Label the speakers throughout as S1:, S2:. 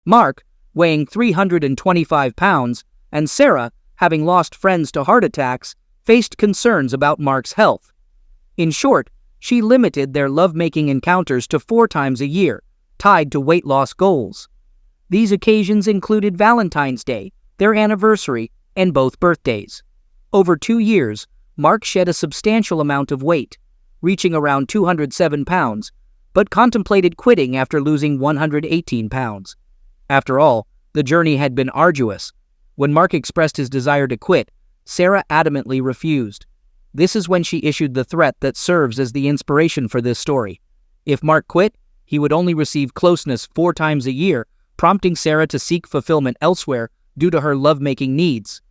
S1: Mark, weighing 325 pounds, and Sarah, having lost friends to heart attacks, faced concerns about Mark's health. In short, she limited their lovemaking encounters to 4 times a year, tied to weight loss goals. These occasions included Valentine's Day, their anniversary, and both birthdays. Over 2 years, Mark shed a substantial amount of weight, reaching around 207 pounds, but contemplated quitting after losing 118 pounds. After all, the journey had been arduous. When Mark expressed his desire to quit, Sarah adamantly refused. This is when she issued the threat that serves as the inspiration for this story. If Mark quit, he would only receive closeness 4 times a year, prompting Sarah to seek fulfillment elsewhere due to her lovemaking needs.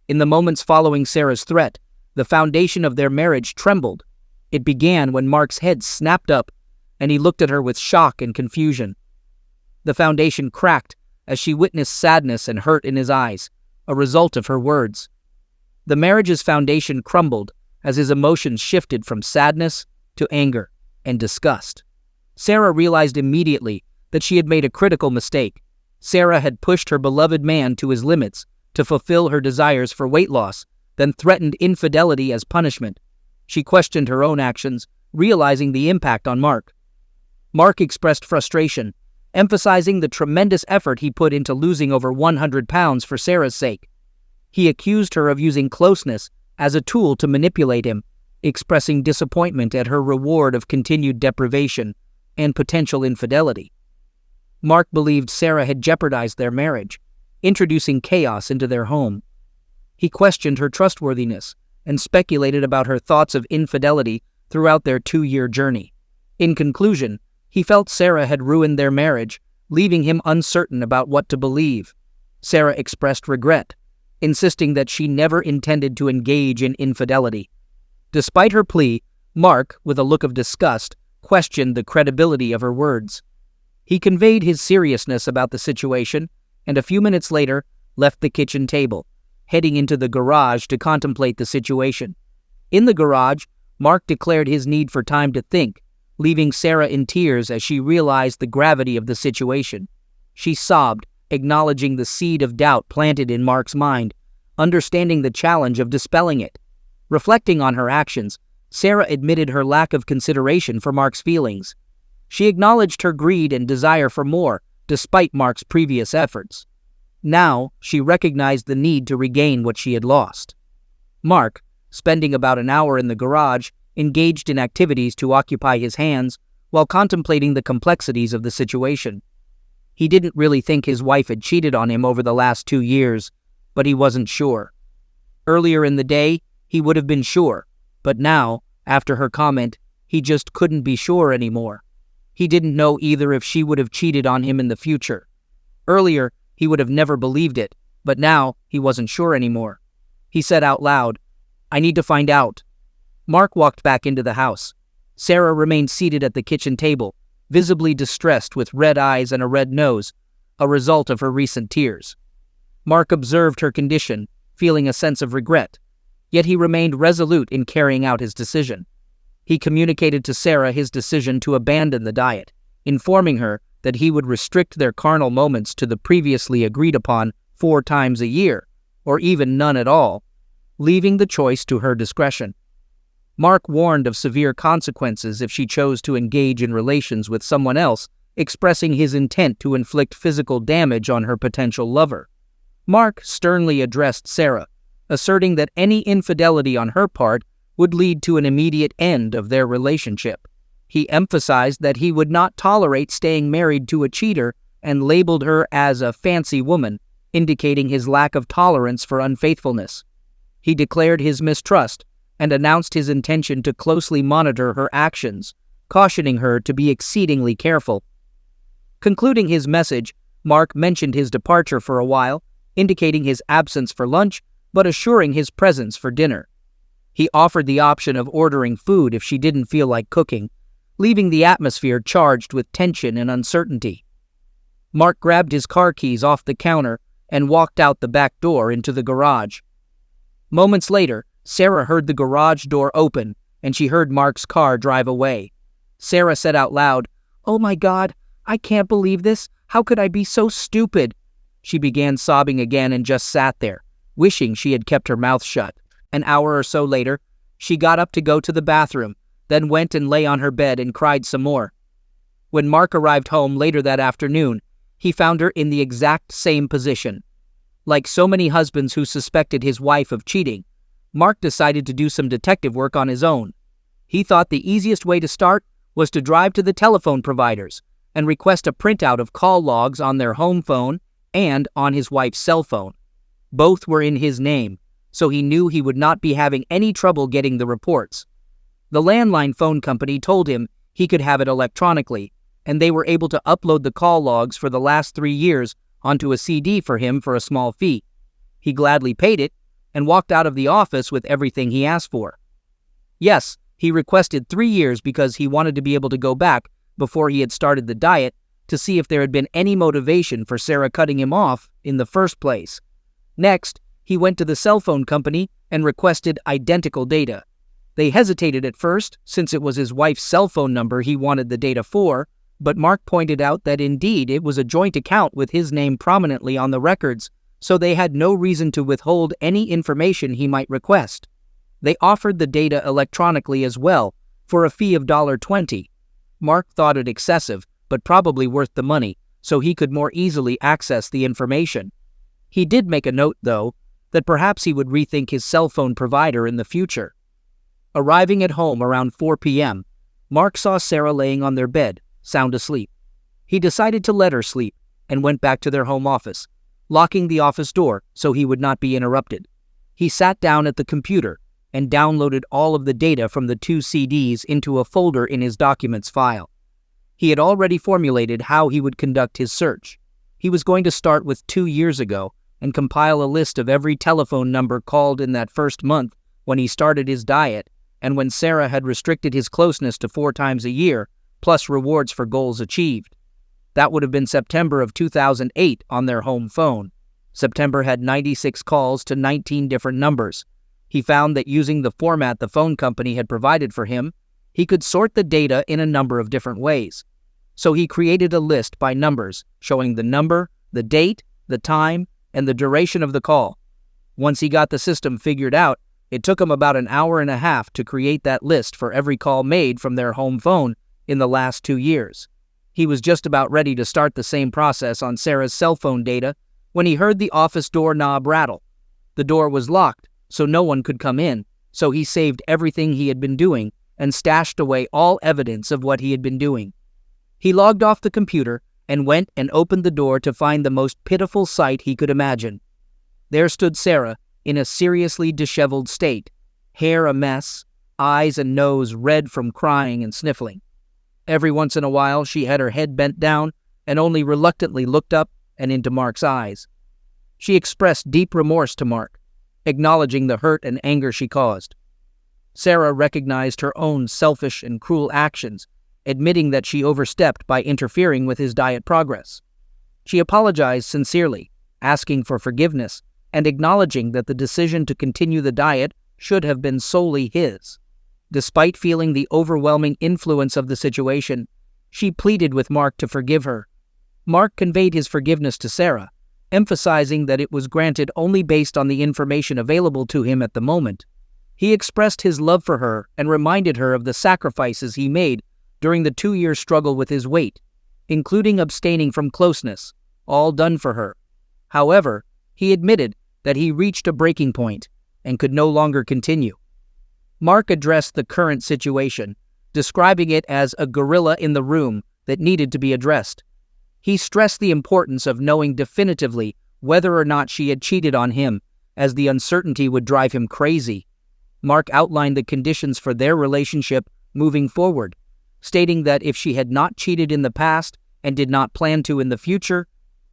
S1: In the moments following Sarah's threat, the foundation of their marriage trembled. It began when Mark's head snapped up, and he looked at her with shock and confusion. The foundation cracked as she witnessed sadness and hurt in his eyes, a result of her words. The marriage's foundation crumbled as his emotions shifted from sadness to anger and disgust. Sarah realized immediately that she had made a critical mistake. Sarah had pushed her beloved man to his limits to fulfill her desires for weight loss, then threatened infidelity as punishment. She questioned her own actions, realizing the impact on Mark. Mark expressed frustration, emphasizing the tremendous effort he put into losing over 100 pounds for Sarah's sake. He accused her of using closeness as a tool to manipulate him, expressing disappointment at her reward of continued deprivation and potential infidelity. Mark believed Sarah had jeopardized their marriage, introducing chaos into their home. He questioned her trustworthiness and speculated about her thoughts of infidelity throughout their 2-year journey. In conclusion, he felt Sarah had ruined their marriage, leaving him uncertain about what to believe. Sarah expressed regret, insisting that she never intended to engage in infidelity. Despite her plea, Mark, with a look of disgust, questioned the credibility of her words. He conveyed his seriousness about the situation, and a few minutes later left the kitchen table, heading into the garage to contemplate the situation. In the garage, Mark declared his need for time to think, leaving Sarah in tears as she realized the gravity of the situation. She sobbed, acknowledging the seed of doubt planted in Mark's mind, understanding the challenge of dispelling it. Reflecting on her actions, Sarah admitted her lack of consideration for Mark's feelings. She acknowledged her greed and desire for more, despite Mark's previous efforts. Now, she recognized the need to regain what she had lost. Mark, spending about an hour in the garage, engaged in activities to occupy his hands while contemplating the complexities of the situation. He didn't really think his wife had cheated on him over the last 2 years, but he wasn't sure. Earlier in the day, he would have been sure, but now, after her comment, he just couldn't be sure anymore. He didn't know either if she would have cheated on him in the future. Earlier, he would have never believed it, but now he wasn't sure anymore. He said out loud, "I need to find out." Mark walked back into the house. Sarah remained seated at the kitchen table, visibly distressed with red eyes and a red nose, a result of her recent tears. Mark observed her condition, feeling a sense of regret, yet he remained resolute in carrying out his decision. He communicated to Sarah his decision to abandon the diet, informing her that he would restrict their carnal moments to the previously agreed upon 4 times a year, or even none at all, leaving the choice to her discretion. Mark warned of severe consequences if she chose to engage in relations with someone else, expressing his intent to inflict physical damage on her potential lover. Mark sternly addressed Sarah, asserting that any infidelity on her part would lead to an immediate end of their relationship. He emphasized that he would not tolerate staying married to a cheater and labeled her as a fancy woman, indicating his lack of tolerance for unfaithfulness. He declared his mistrust and announced his intention to closely monitor her actions, cautioning her to be exceedingly careful. Concluding his message, Mark mentioned his departure for a while, indicating his absence for lunch, but assuring his presence for dinner. He offered the option of ordering food if she didn't feel like cooking, leaving the atmosphere charged with tension and uncertainty. Mark grabbed his car keys off the counter and walked out the back door into the garage. Moments later, Sarah heard the garage door open, and she heard Mark's car drive away. Sarah said out loud, "Oh my God, I can't believe this. How could I be so stupid? She began sobbing again and just sat there, wishing she had kept her mouth shut. An hour or so later, she got up to go to the bathroom, then went and lay on her bed and cried some more. When Mark arrived home later that afternoon, he found her in the exact same position. Like so many husbands who suspected his wife of cheating, Mark decided to do some detective work on his own. He thought the easiest way to start was to drive to the telephone providers and request a printout of call logs on their home phone and on his wife's cell phone. Both were in his name, so he knew he would not be having any trouble getting the reports. The landline phone company told him he could have it electronically, and they were able to upload the call logs for the last 3 years onto a CD for him for a small fee. He gladly paid it and walked out of the office with everything he asked for. Yes, he requested 3 years because he wanted to be able to go back before he had started the diet to see if there had been any motivation for Sarah cutting him off in the first place. Next, he went to the cell phone company and requested identical data. They hesitated at first, since it was his wife's cell phone number he wanted the data for, but Mark pointed out that indeed it was a joint account with his name prominently on the records, so they had no reason to withhold any information he might request. They offered the data electronically as well, for a fee of $20. Mark thought it excessive, but probably worth the money, so he could more easily access the information. He did make a note, though, that perhaps he would rethink his cell phone provider in the future. Arriving at home around 4 p.m., Mark saw Sarah laying on their bed, sound asleep. He decided to let her sleep and went back to their home office, locking the office door so he would not be interrupted. He sat down at the computer and downloaded all of the data from the 2 CDs into a folder in his documents file. He had already formulated how he would conduct his search. He was going to start with 2 years ago and compile a list of every telephone number called in that first month when he started his diet and when Sarah had restricted his closeness to 4 times a year, plus rewards for goals achieved. That would have been September of 2008 on their home phone. September had 96 calls to 19 different numbers. He found that using the format the phone company had provided for him, he could sort the data in a number of different ways. So he created a list by numbers, showing the number, the date, the time, and the duration of the call. Once he got the system figured out, it took him about an hour and a half to create that list for every call made from their home phone in the last 2 years. He was just about ready to start the same process on Sarah's cell phone data when he heard the office door knob rattle. The door was locked, so no one could come in, so he saved everything he had been doing and stashed away all evidence of what he had been doing. He logged off the computer and went and opened the door to find the most pitiful sight he could imagine. There stood Sarah in a seriously disheveled state, hair a mess, eyes and nose red from crying and sniffling. Every once in a while she had her head bent down and only reluctantly looked up and into Mark's eyes. She expressed deep remorse to Mark, acknowledging the hurt and anger she caused. Sarah recognized her own selfish and cruel actions, admitting that she overstepped by interfering with his diet progress. She apologized sincerely, asking for forgiveness and acknowledging that the decision to continue the diet should have been solely his. Despite feeling the overwhelming influence of the situation, she pleaded with Mark to forgive her. Mark conveyed his forgiveness to Sarah, emphasizing that it was granted only based on the information available to him at the moment. He expressed his love for her and reminded her of the sacrifices he made during the 2-year struggle with his weight, including abstaining from closeness, all done for her. However, he admitted that he reached a breaking point and could no longer continue. Mark addressed the current situation, describing it as a gorilla in the room that needed to be addressed. He stressed the importance of knowing definitively whether or not she had cheated on him, as the uncertainty would drive him crazy. Mark outlined the conditions for their relationship moving forward, stating that if she had not cheated in the past and did not plan to in the future,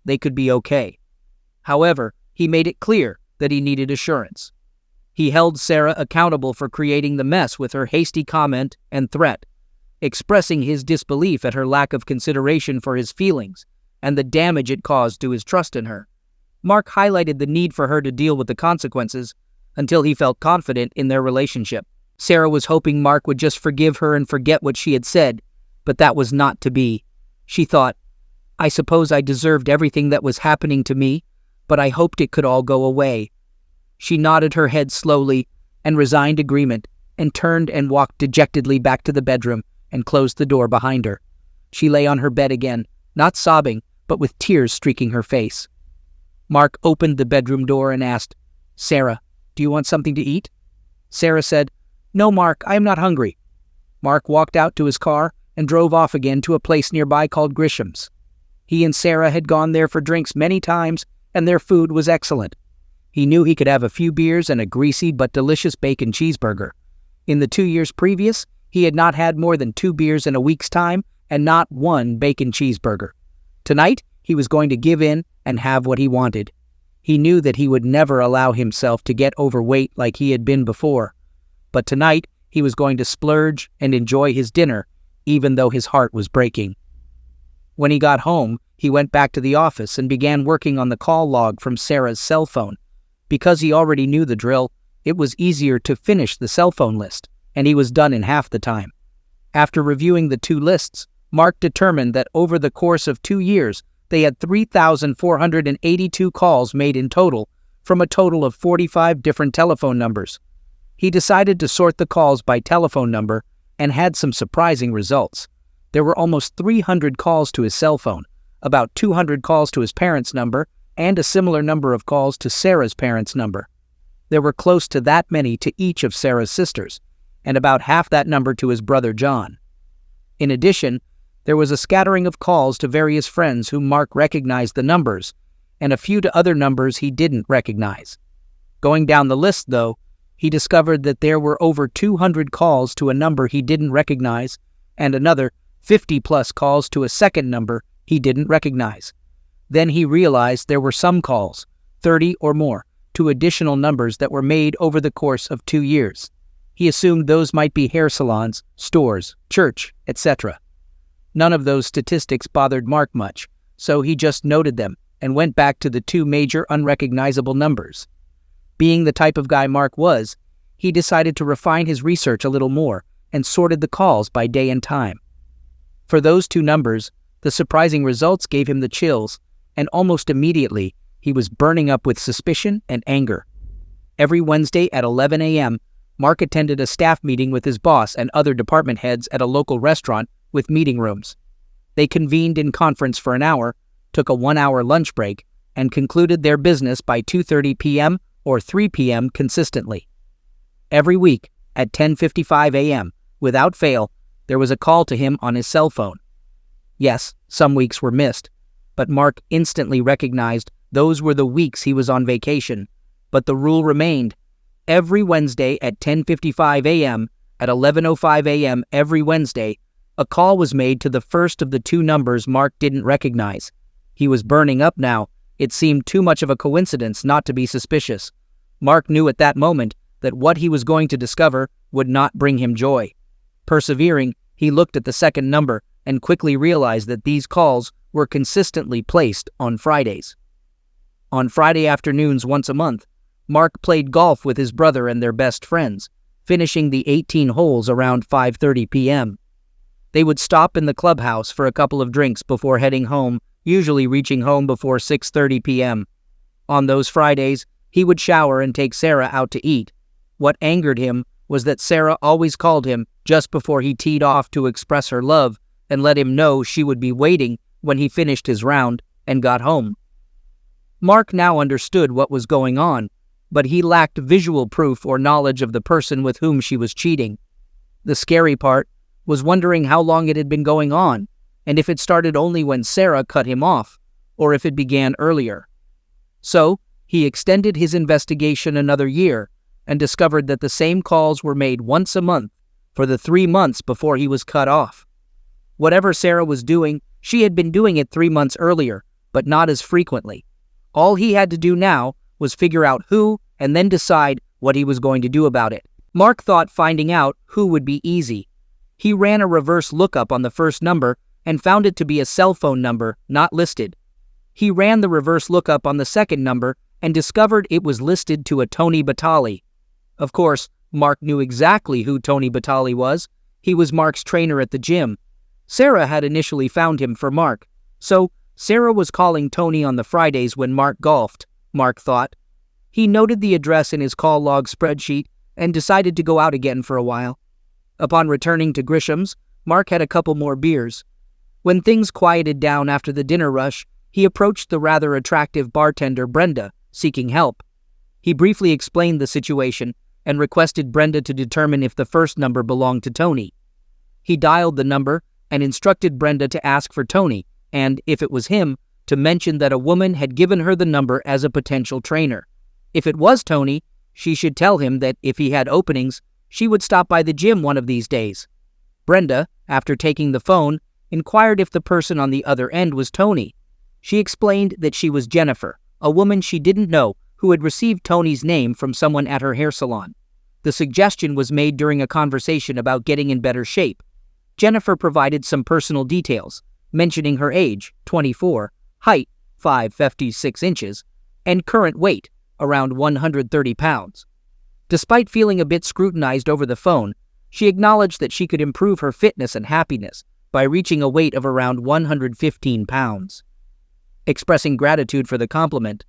S1: they could be okay. However, he made it clear that he needed assurance. He held Sarah accountable for creating the mess with her hasty comment and threat, expressing his disbelief at her lack of consideration for his feelings and the damage it caused to his trust in her. Mark highlighted the need for her to deal with the consequences until he felt confident in their relationship. Sarah was hoping Mark would just forgive her and forget what she had said, but that was not to be. She thought, I suppose I deserved everything that was happening to me, but I hoped it could all go away." She nodded her head slowly and resigned agreement and turned and walked dejectedly back to the bedroom and closed the door behind her. She lay on her bed again, not sobbing, but with tears streaking her face. Mark opened the bedroom door and asked, "Sarah, do you want something to eat?" Sarah said, "No, Mark, I am not hungry." Mark walked out to his car and drove off again to a place nearby called Grisham's. He and Sarah had gone there for drinks many times, and their food was excellent. He knew he could have a few beers and a greasy but delicious bacon cheeseburger. In the 2 years previous, he had not had more than 2 beers in a week's time and not 1 bacon cheeseburger. Tonight, he was going to give in and have what he wanted. He knew that he would never allow himself to get overweight like he had been before. But tonight, he was going to splurge and enjoy his dinner, even though his heart was breaking. When he got home, he went back to the office and began working on the call log from Sarah's cell phone. Because he already knew the drill, it was easier to finish the cell phone list, and he was done in half the time. After reviewing the 2 lists, Mark determined that over the course of 2 years, they had 3,482 calls made in total, from a total of 45 different telephone numbers. He decided to sort the calls by telephone number and had some surprising results. There were almost 300 calls to his cell phone, about 200 calls to his parents' number, and a similar number of calls to Sarah's parents' number. There were close to that many to each of Sarah's sisters, and about half that number to his brother John. In addition, there was a scattering of calls to various friends whom Mark recognized the numbers, and a few to other numbers he didn't recognize. Going down the list, though, he discovered that there were over 200 calls to a number he didn't recognize, and another 50-plus calls to a second number he didn't recognize. Then he realized there were some calls, 30 or more, to additional numbers that were made over the course of 2 years. He assumed those might be hair salons, stores, church, etc. None of those statistics bothered Mark much, so he just noted them and went back to the 2 major unrecognizable numbers. Being the type of guy Mark was, he decided to refine his research a little more and sorted the calls by day and time. For those 2 numbers, the surprising results gave him the chills, and almost immediately, he was burning up with suspicion and anger. Every Wednesday at 11 a.m., Mark attended a staff meeting with his boss and other department heads at a local restaurant with meeting rooms. They convened in conference for an hour, took a 1-hour lunch break, and concluded their business by 2:30 p.m. or 3 p.m. consistently. Every week, at 10:55 a.m., without fail, there was a call to him on his cell phone. Yes, some weeks were missed, but Mark instantly recognized those were the weeks he was on vacation. But the rule remained. Every Wednesday at 10:55 a.m., at 11:05 a.m. every Wednesday, a call was made to the first of the 2 numbers Mark didn't recognize. He was burning up now. It seemed too much of a coincidence not to be suspicious. Mark knew at that moment that what he was going to discover would not bring him joy. Persevering, he looked at the second number and quickly realized that these calls were consistently placed on Fridays. On Friday afternoons once a month, Mark played golf with his brother and their best friends, finishing the 18 holes around 5:30 p.m. They would stop in the clubhouse for a couple of drinks before heading home, usually reaching home before 6:30 p.m. On those Fridays, he would shower and take Sarah out to eat. What angered him was that Sarah always called him just before he teed off to express her love and let him know she would be waiting when he finished his round and got home. Mark now understood what was going on, but he lacked visual proof or knowledge of the person with whom she was cheating. The scary part was wondering how long it had been going on, and if it started only when Sarah cut him off, or if it began earlier. So, he extended his investigation another year and discovered that the same calls were made once a month for the 3 months before he was cut off. Whatever Sarah was doing, she had been doing it 3 months earlier, but not as frequently. All he had to do now was figure out who and then decide what he was going to do about it. Mark thought finding out who would be easy. He ran a reverse lookup on the first number and found it to be a cell phone number not listed. He ran the reverse lookup on the second number and discovered it was listed to a Tony Batali. Of course, Mark knew exactly who Tony Batali was. He was Mark's trainer at the gym. Sarah had initially found him for Mark, so Sarah was calling Tony on the Fridays when Mark golfed, Mark thought. He noted the address in his call log spreadsheet and decided to go out again for a while. Upon returning to Grisham's, Mark had a couple more beers. When things quieted down after the dinner rush, he approached the rather attractive bartender Brenda, seeking help. He briefly explained the situation and requested Brenda to determine if the first number belonged to Tony. He dialed the number and instructed Brenda to ask for Tony and, if it was him, to mention that a woman had given her the number as a potential trainer. If it was Tony, she should tell him that if he had openings, she would stop by the gym one of these days. Brenda, after taking the phone, inquired if the person on the other end was Tony. She explained that she was Jennifer, a woman she didn't know who had received Tony's name from someone at her hair salon. The suggestion was made during a conversation about getting in better shape. Jennifer provided some personal details, mentioning her age, 24, height, 5 feet 6 inches, and current weight, around 130 pounds. Despite feeling a bit scrutinized over the phone, she acknowledged that she could improve her fitness and happiness by reaching a weight of around 115 pounds. Expressing gratitude for the compliment,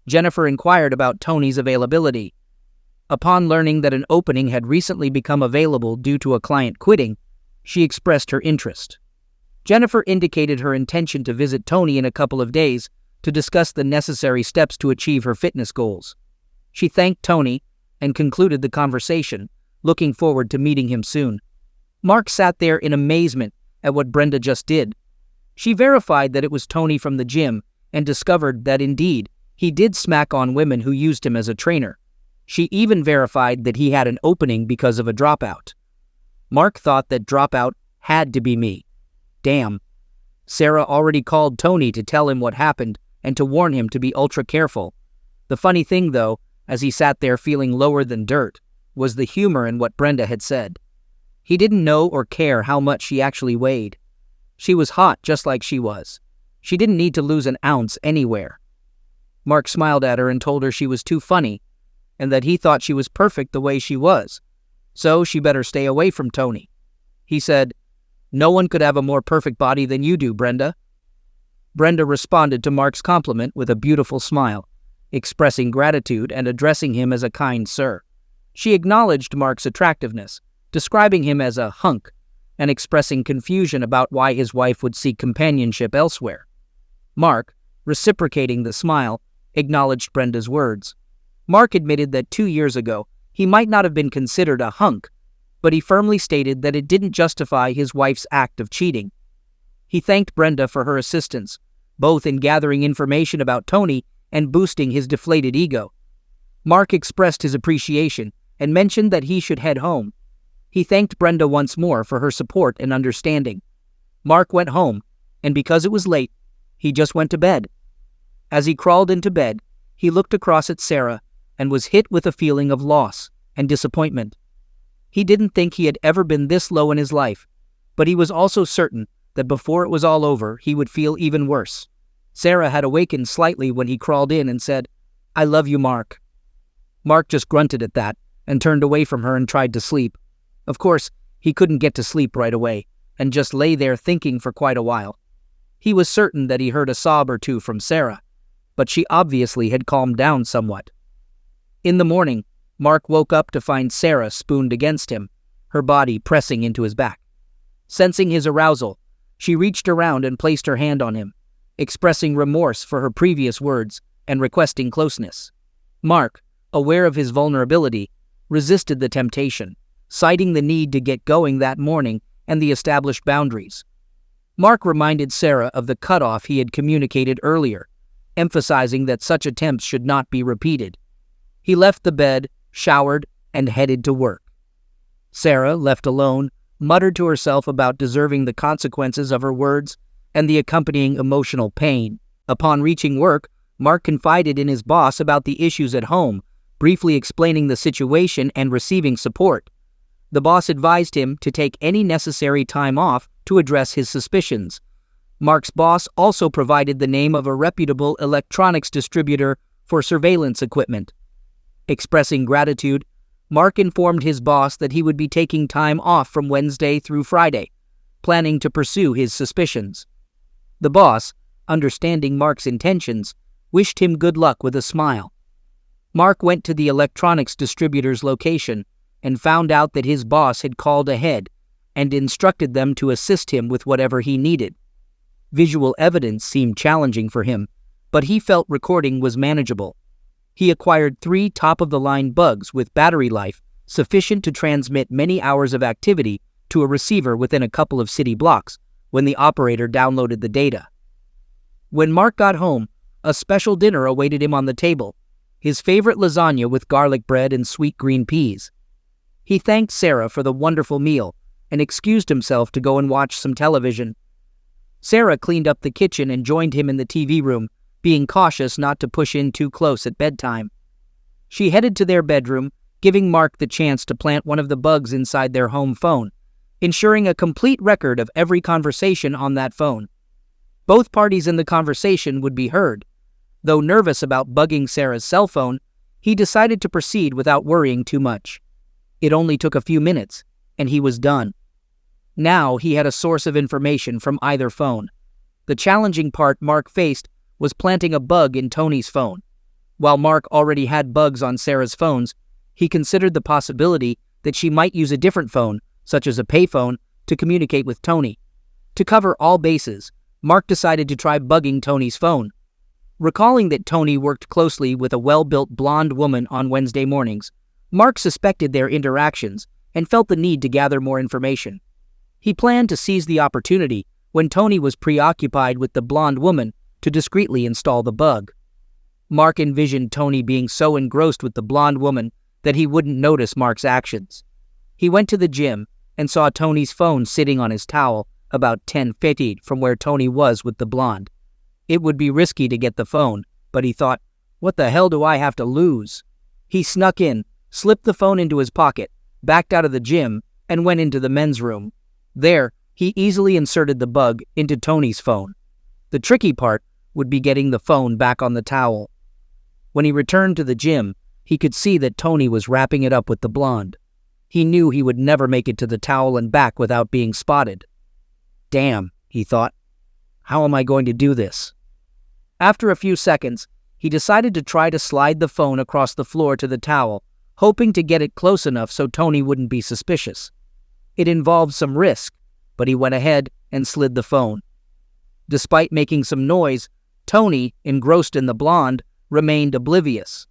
S1: Jennifer inquired about Tony's availability. Upon learning that an opening had recently become available due to a client quitting, she expressed her interest. Jennifer indicated her intention to visit Tony in a couple of days to discuss the necessary steps to achieve her fitness goals. She thanked Tony and concluded the conversation, looking forward to meeting him soon. Mark sat there in amazement at what Brenda just did. She verified that it was Tony from the gym and discovered that indeed, he did smack on women who used him as a trainer. She even verified that he had an opening because of a dropout. Mark thought that dropout had to be me. Damn. Sarah already called Tony to tell him what happened and to warn him to be ultra careful. The funny thing, though, as he sat there feeling lower than dirt, was the humor in what Brenda had said. He didn't know or care how much she actually weighed. She was hot just like she was. She didn't need to lose an ounce anywhere. Mark smiled at her and told her she was too funny, and that he thought she was perfect the way she was, so she better stay away from Tony. He said, "No one could have a more perfect body than you do, Brenda." Brenda responded to Mark's compliment with a beautiful smile, expressing gratitude and addressing him as a kind sir. She acknowledged Mark's attractiveness, describing him as a hunk, and expressing confusion about why his wife would seek companionship elsewhere. Mark, reciprocating the smile, acknowledged Brenda's words. Mark admitted that 2 years ago, he might not have been considered a hunk, but he firmly stated that it didn't justify his wife's act of cheating. He thanked Brenda for her assistance, both in gathering information about Tony and boosting his deflated ego. Mark expressed his appreciation and mentioned that he should head home. He thanked Brenda once more for her support and understanding. Mark went home, and because it was late, he just went to bed. As he crawled into bed, he looked across at Sarah and was hit with a feeling of loss and disappointment. He didn't think he had ever been this low in his life, but he was also certain that before it was all over, he would feel even worse. Sarah had awakened slightly when he crawled in and said, "I love you, Mark." Mark just grunted at that and turned away from her and tried to sleep. Of course, he couldn't get to sleep right away and just lay there thinking for quite a while. He was certain that he heard a sob or two from Sarah, but she obviously had calmed down somewhat. In the morning, Mark woke up to find Sarah spooned against him, her body pressing into his back. Sensing his arousal, she reached around and placed her hand on him, expressing remorse for her previous words and requesting closeness. Mark, aware of his vulnerability, resisted the temptation, citing the need to get going that morning and the established boundaries. Mark reminded Sarah of the cutoff he had communicated earlier, emphasizing that such attempts should not be repeated. He left the bed, showered, and headed to work. Sarah, left alone, muttered to herself about deserving the consequences of her words and the accompanying emotional pain. Upon reaching work, Mark confided in his boss about the issues at home, briefly explaining the situation and receiving support. The boss advised him to take any necessary time off to address his suspicions. Mark's boss also provided the name of a reputable electronics distributor for surveillance equipment. Expressing gratitude, Mark informed his boss that he would be taking time off from Wednesday through Friday, planning to pursue his suspicions. The boss, understanding Mark's intentions, wished him good luck with a smile. Mark went to the electronics distributor's location and found out that his boss had called ahead and instructed them to assist him with whatever he needed. Visual evidence seemed challenging for him, but he felt recording was manageable. He acquired 3 top-of-the-line bugs with battery life sufficient to transmit many hours of activity to a receiver within a couple of city blocks when the operator downloaded the data. When Mark got home, a special dinner awaited him on the table, his favorite lasagna with garlic bread and sweet green peas. He thanked Sarah for the wonderful meal and excused himself to go and watch some television. Sarah cleaned up the kitchen and joined him in the TV room, being cautious not to push in too close at bedtime. She headed to their bedroom, giving Mark the chance to plant one of the bugs inside their home phone, ensuring a complete record of every conversation on that phone. Both parties in the conversation would be heard. Though nervous about bugging Sarah's cell phone, he decided to proceed without worrying too much. It only took a few minutes, and he was done. Now he had a source of information from either phone. The challenging part Mark faced was planting a bug in Tony's phone. While Mark already had bugs on Sarah's phones, he considered the possibility that she might use a different phone, such as a payphone, to communicate with Tony. To cover all bases, Mark decided to try bugging Tony's phone. Recalling that Tony worked closely with a well-built blonde woman on Wednesday mornings, Mark suspected their interactions and felt the need to gather more information. He planned to seize the opportunity when Tony was preoccupied with the blonde woman to discreetly install the bug. Mark envisioned Tony being so engrossed with the blonde woman that he wouldn't notice Mark's actions. He went to the gym and saw Tony's phone sitting on his towel about 10 feet from where Tony was with the blonde. It would be risky to get the phone, but he thought, what the hell do I have to lose? He snuck in, slipped the phone into his pocket, backed out of the gym, and went into the men's room. There, he easily inserted the bug into Tony's phone. The tricky part would be getting the phone back on the towel. When he returned to the gym, he could see that Tony was wrapping it up with the blonde. He knew he would never make it to the towel and back without being spotted. Damn, he thought. How am I going to do this? After a few seconds, he decided to try to slide the phone across the floor to the towel, hoping to get it close enough so Tony wouldn't be suspicious. It involved some risk, but he went ahead and slid the phone. Despite making some noise, Tony, engrossed in the blonde, remained oblivious.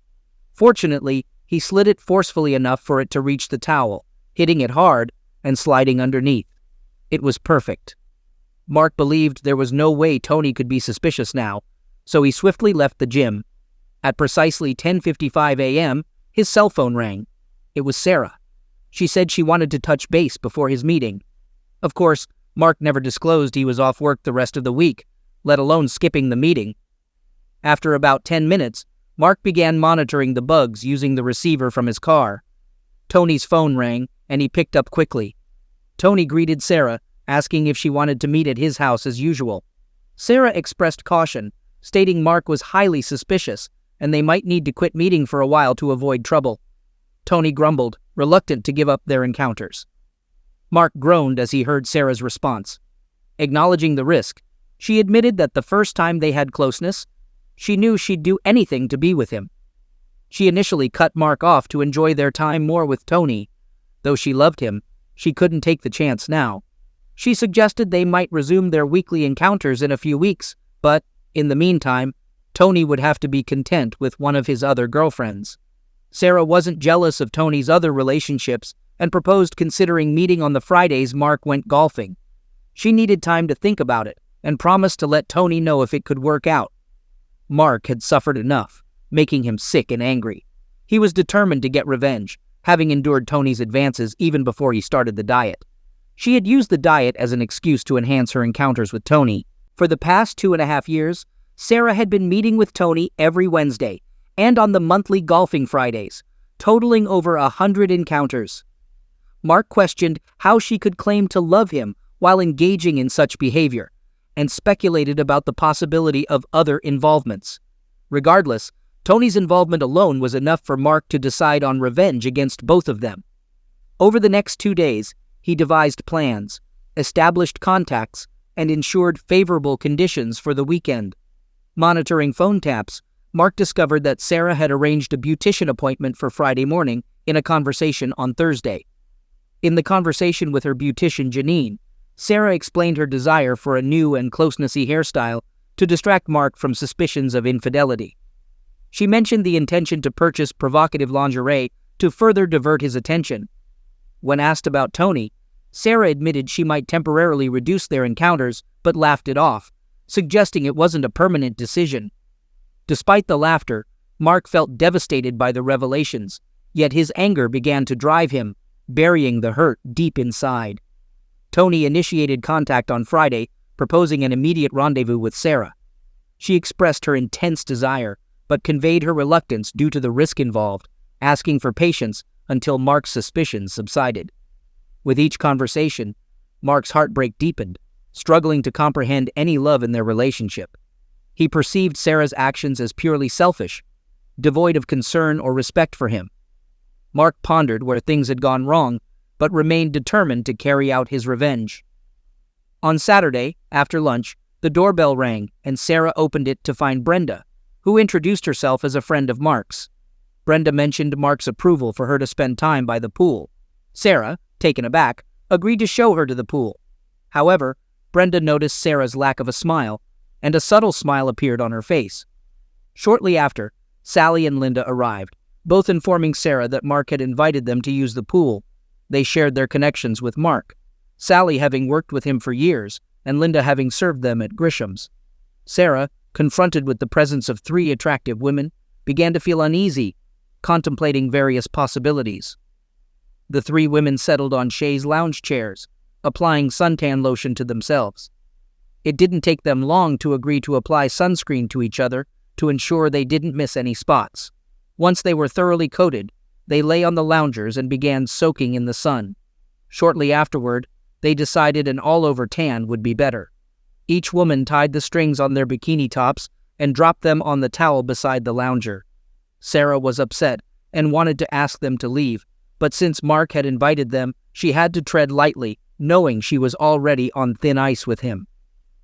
S1: Fortunately, he slid it forcefully enough for it to reach the towel, hitting it hard and sliding underneath. It was perfect. Mark believed there was no way Tony could be suspicious now, so he swiftly left the gym. At precisely 10:55 a.m., his cell phone rang. It was Sarah. She said she wanted to touch base before his meeting. Of course, Mark never disclosed he was off work the rest of the week, let alone skipping the meeting. After about 10 minutes, Mark began monitoring the bugs using the receiver from his car. Tony's phone rang, and he picked up quickly. Tony greeted Sarah, asking if she wanted to meet at his house as usual. Sarah expressed caution, stating Mark was highly suspicious, and they might need to quit meeting for a while to avoid trouble. Tony grumbled, reluctant to give up their encounters. Mark groaned as he heard Sarah's response. Acknowledging the risk, she admitted that the first time they had closeness, she knew she'd do anything to be with him. She initially cut Mark off to enjoy their time more with Tony. Though she loved him, she couldn't take the chance now. She suggested they might resume their weekly encounters in a few weeks, but, in the meantime, Tony would have to be content with one of his other girlfriends. Sarah wasn't jealous of Tony's other relationships and proposed considering meeting on the Fridays Mark went golfing. She needed time to think about it and promised to let Tony know if it could work out. Mark had suffered enough, making him sick and angry. He was determined to get revenge, having endured Tony's advances even before he started the diet. She had used the diet as an excuse to enhance her encounters with Tony. For the past 2.5 years, Sarah had been meeting with Tony every Wednesday and on the monthly golfing Fridays, totaling over 100 encounters. Mark questioned how she could claim to love him while engaging in such behavior, and speculated about the possibility of other involvements. Regardless, Tony's involvement alone was enough for Mark to decide on revenge against both of them. Over the next 2 days, he devised plans, established contacts, and ensured favorable conditions for the weekend. Monitoring phone taps, Mark discovered that Sarah had arranged a beautician appointment for Friday morning in a conversation on Thursday. In the conversation with her beautician Janine, Sarah explained her desire for a new and close-knessy hairstyle to distract Mark from suspicions of infidelity. She mentioned the intention to purchase provocative lingerie to further divert his attention. When asked about Tony, Sarah admitted she might temporarily reduce their encounters but laughed it off, suggesting it wasn't a permanent decision. Despite the laughter, Mark felt devastated by the revelations, yet his anger began to drive him, burying the hurt deep inside. Tony initiated contact on Friday, proposing an immediate rendezvous with Sarah. She expressed her intense desire, but conveyed her reluctance due to the risk involved, asking for patience until Mark's suspicions subsided. With each conversation, Mark's heartbreak deepened, struggling to comprehend any love in their relationship. He perceived Sarah's actions as purely selfish, devoid of concern or respect for him. Mark pondered where things had gone wrong, but remained determined to carry out his revenge. On Saturday, after lunch, the doorbell rang and Sarah opened it to find Brenda, who introduced herself as a friend of Mark's. Brenda mentioned Mark's approval for her to spend time by the pool. Sarah, taken aback, agreed to show her to the pool. However, Brenda noticed Sarah's lack of a smile, and a subtle smile appeared on her face. Shortly after, Sally and Linda arrived, both informing Sarah that Mark had invited them to use the pool. They shared their connections with Mark, Sally having worked with him for years, and Linda having served them at Grisham's. Sarah, confronted with the presence of 3 attractive women, began to feel uneasy, contemplating various possibilities. The 3 women settled on chaise lounge chairs, applying suntan lotion to themselves. It didn't take them long to agree to apply sunscreen to each other to ensure they didn't miss any spots. Once they were thoroughly coated, they lay on the loungers and began soaking in the sun. Shortly afterward, they decided an all-over tan would be better. Each woman tied the strings on their bikini tops and dropped them on the towel beside the lounger. Sarah was upset and wanted to ask them to leave, but since Mark had invited them, she had to tread lightly, knowing she was already on thin ice with him.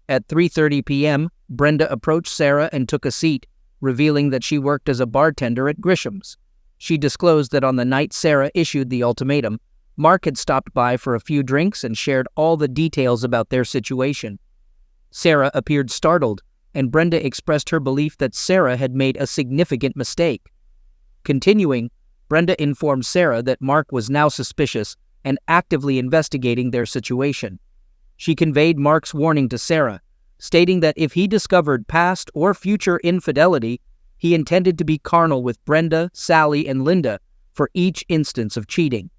S1: At 3:30 p.m., Brenda approached Sarah and took a seat, revealing that she worked as a bartender at Grisham's. She disclosed that on the night Sarah issued the ultimatum, Mark had stopped by for a few drinks and shared all the details about their situation. Sarah appeared startled, and Brenda expressed her belief that Sarah had made a significant mistake. Continuing, Brenda informed Sarah that Mark was now suspicious and actively investigating their situation. She conveyed Mark's warning to Sarah, stating that if he discovered past or future infidelity, he intended to be carnal with Brenda, Sally, and Linda for each instance of cheating.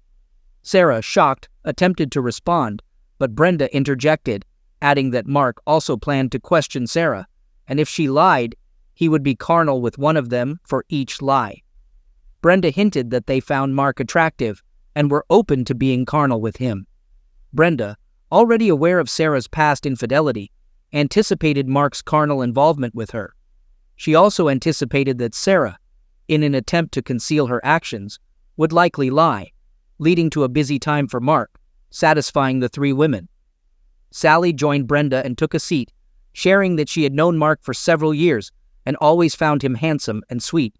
S1: Sarah, shocked, attempted to respond, but Brenda interjected, adding that Mark also planned to question Sarah, and if she lied, he would be carnal with one of them for each lie. Brenda hinted that they found Mark attractive and were open to being carnal with him. Brenda, already aware of Sarah's past infidelity, anticipated Mark's carnal involvement with her. She also anticipated that Sarah, in an attempt to conceal her actions, would likely lie, leading to a busy time for Mark, satisfying the 3 women. Sally joined Brenda and took a seat, sharing that she had known Mark for several years and always found him handsome and sweet.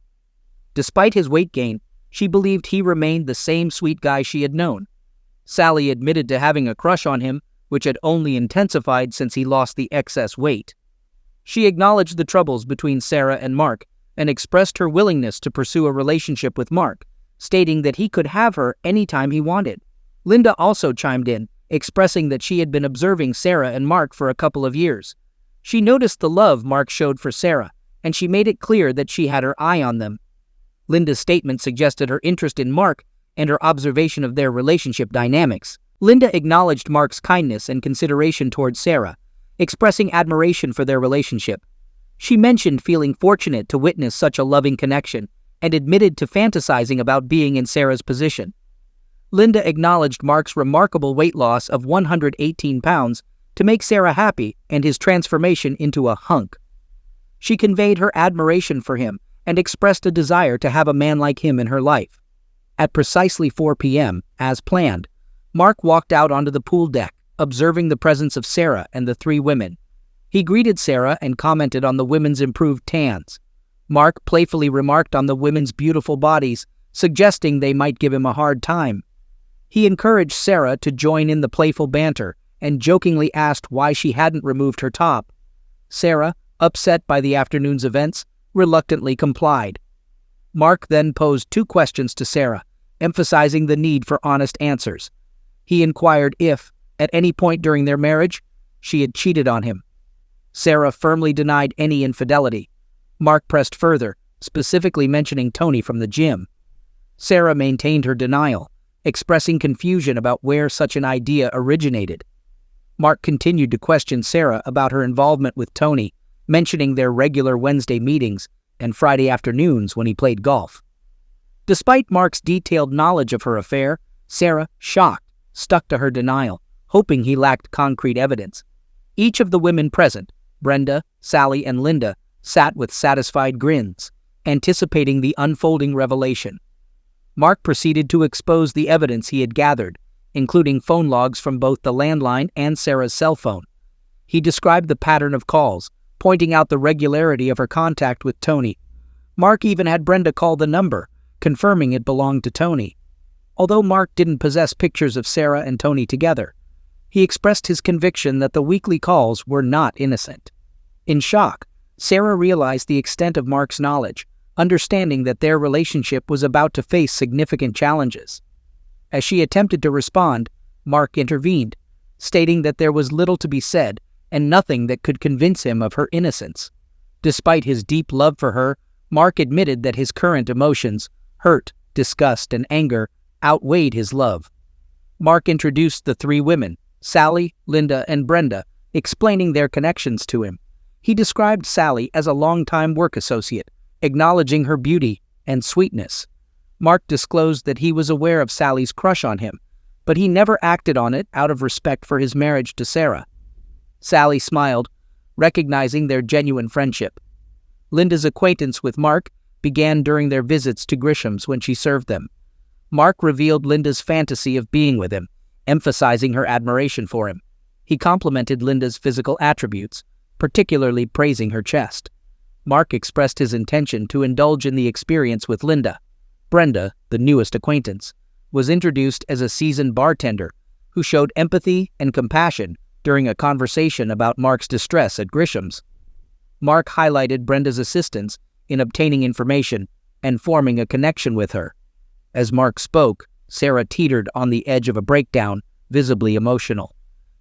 S1: Despite his weight gain, she believed he remained the same sweet guy she had known. Sally admitted to having a crush on him, which had only intensified since he lost the excess weight. She acknowledged the troubles between Sarah and Mark and expressed her willingness to pursue a relationship with Mark, stating that he could have her anytime he wanted. Linda also chimed in, expressing that she had been observing Sarah and Mark for a couple of years. She noticed the love Mark showed for Sarah, and she made it clear that she had her eye on them. Linda's statement suggested her interest in Mark and her observation of their relationship dynamics. Linda acknowledged Mark's kindness and consideration towards Sarah, expressing admiration for their relationship. She mentioned feeling fortunate to witness such a loving connection and admitted to fantasizing about being in Sarah's position. Linda acknowledged Mark's remarkable weight loss of 118 pounds to make Sarah happy and his transformation into a hunk. She conveyed her admiration for him and expressed a desire to have a man like him in her life. At precisely 4 p.m., as planned, Mark walked out onto the pool deck, observing the presence of Sarah and the three women. He greeted Sarah and commented on the women's improved tans. Mark playfully remarked on the women's beautiful bodies, suggesting they might give him a hard time. He encouraged Sarah to join in the playful banter and jokingly asked why she hadn't removed her top. Sarah, upset by the afternoon's events, reluctantly complied. Mark then posed 2 questions to Sarah, emphasizing the need for honest answers. He inquired if, at any point during their marriage, she had cheated on him. Sarah firmly denied any infidelity. Mark pressed further, specifically mentioning Tony from the gym. Sarah maintained her denial, expressing confusion about where such an idea originated. Mark continued to question Sarah about her involvement with Tony, mentioning their regular Wednesday meetings and Friday afternoons when he played golf. Despite Mark's detailed knowledge of her affair, Sarah, shocked, stuck to her denial, hoping he lacked concrete evidence. Each of the women present, Brenda, Sally, and Linda, sat with satisfied grins, anticipating the unfolding revelation. Mark proceeded to expose the evidence he had gathered, including phone logs from both the landline and Sarah's cell phone. He described the pattern of calls, pointing out the regularity of her contact with Tony. Mark even had Brenda call the number, confirming it belonged to Tony. Although Mark didn't possess pictures of Sarah and Tony together, he expressed his conviction that the weekly calls were not innocent. In shock, Sarah realized the extent of Mark's knowledge, understanding that their relationship was about to face significant challenges. As she attempted to respond, Mark intervened, stating that there was little to be said and nothing that could convince him of her innocence. Despite his deep love for her, Mark admitted that his current emotions, hurt, disgust, and anger, outweighed his love. Mark introduced the 3 women, Sally, Linda, and Brenda, explaining their connections to him. He described Sally as a longtime work associate, acknowledging her beauty and sweetness. Mark disclosed that he was aware of Sally's crush on him, but he never acted on it out of respect for his marriage to Sarah. Sally smiled, recognizing their genuine friendship. Linda's acquaintance with Mark began during their visits to Grisham's when she served them. Mark revealed Linda's fantasy of being with him, emphasizing her admiration for him. He complimented Linda's physical attributes, particularly praising her chest. Mark expressed his intention to indulge in the experience with Linda. Brenda, the newest acquaintance, was introduced as a seasoned bartender who showed empathy and compassion during a conversation about Mark's distress at Grisham's. Mark highlighted Brenda's assistance in obtaining information and forming a connection with her. As Mark spoke, Sarah teetered on the edge of a breakdown, visibly emotional.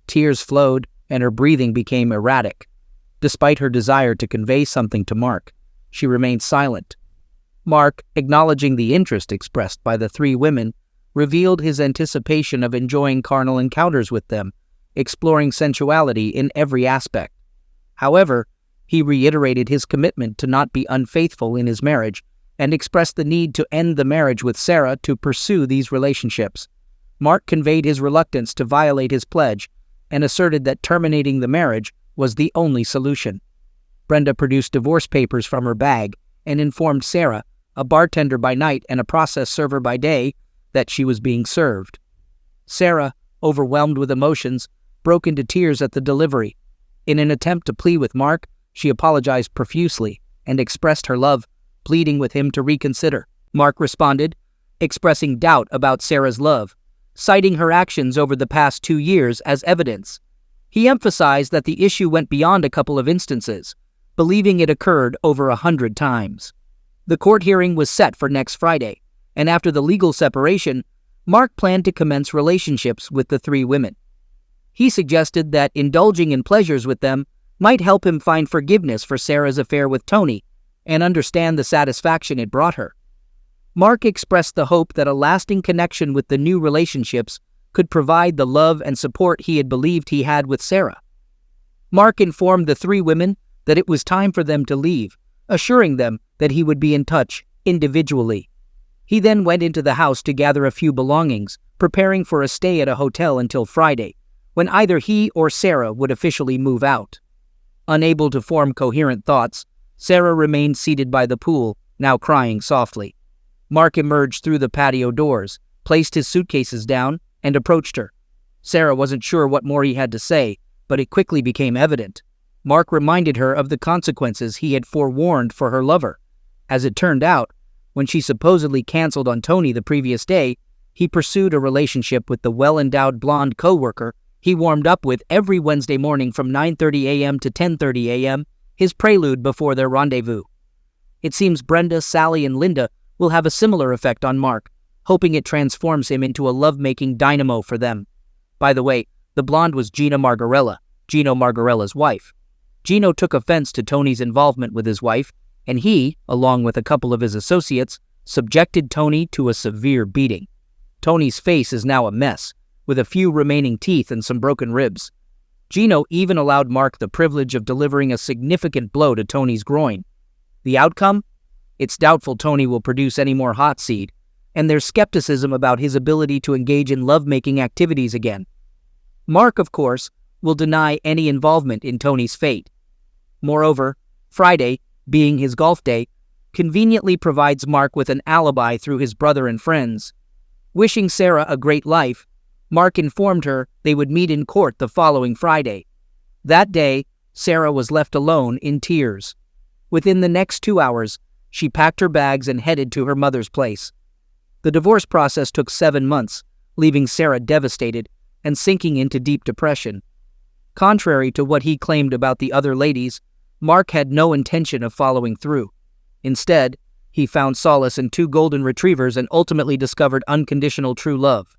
S1: Tears flowed and her breathing became erratic. Despite her desire to convey something to Mark, she remained silent. Mark, acknowledging the interest expressed by the 3 women, revealed his anticipation of enjoying carnal encounters with them, exploring sensuality in every aspect. However, he reiterated his commitment to not be unfaithful in his marriage and expressed the need to end the marriage with Sarah to pursue these relationships. Mark conveyed his reluctance to violate his pledge and asserted that terminating the marriage was the only solution. Brenda produced divorce papers from her bag and informed Sarah, a bartender by night and a process server by day, that she was being served. Sarah, overwhelmed with emotions, broke into tears at the delivery. In an attempt to plead with Mark, she apologized profusely and expressed her love, pleading with him to reconsider. Mark responded, expressing doubt about Sarah's love, citing her actions over the past 2 years as evidence. He emphasized that the issue went beyond a couple of instances, believing it occurred over 100 times. The court hearing was set for next Friday, and after the legal separation, Mark planned to commence relationships with the 3 women. He suggested that indulging in pleasures with them might help him find forgiveness for Sarah's affair with Tony and understand the satisfaction it brought her. Mark expressed the hope that a lasting connection with the new relationships could provide the love and support he had believed he had with Sarah. Mark informed the 3 women that it was time for them to leave, assuring them that he would be in touch individually. He then went into the house to gather a few belongings, preparing for a stay at a hotel until Friday, when either he or Sarah would officially move out. Unable to form coherent thoughts, Sarah remained seated by the pool, now crying softly. Mark emerged through the patio doors, placed his suitcases down, and approached her. Sarah wasn't sure what more he had to say, but it quickly became evident. Mark reminded her of the consequences he had forewarned for her lover. As it turned out, when she supposedly canceled on Tony the previous day, he pursued a relationship with the well-endowed blonde co-worker he warmed up with every Wednesday morning from 9:30 a.m. to 10:30 a.m., his prelude before their rendezvous. It seems Brenda, Sally, and Linda will have a similar effect on Mark, hoping it transforms him into a love-making dynamo for them. By the way, the blonde was Gino Margarella's wife. Gino took offense to Tony's involvement with his wife, and he, along with a couple of his associates, subjected Tony to a severe beating. Tony's face is now a mess, with a few remaining teeth and some broken ribs. Gino even allowed Mark the privilege of delivering a significant blow to Tony's groin. The outcome? It's doubtful Tony will produce any more hot seed, and there's skepticism about his ability to engage in love-making activities again. Mark, of course, will deny any involvement in Tony's fate. Moreover, Friday, being his golf day, conveniently provides Mark with an alibi through his brother and friends. Wishing Sarah a great life, Mark informed her they would meet in court the following Friday. That day, Sarah was left alone in tears. Within the next 2 hours, she packed her bags and headed to her mother's place. The divorce process took 7 months, leaving Sarah devastated and sinking into deep depression. Contrary to what he claimed about the other ladies, Mark had no intention of following through. Instead, he found solace in 2 golden retrievers and ultimately discovered unconditional true love.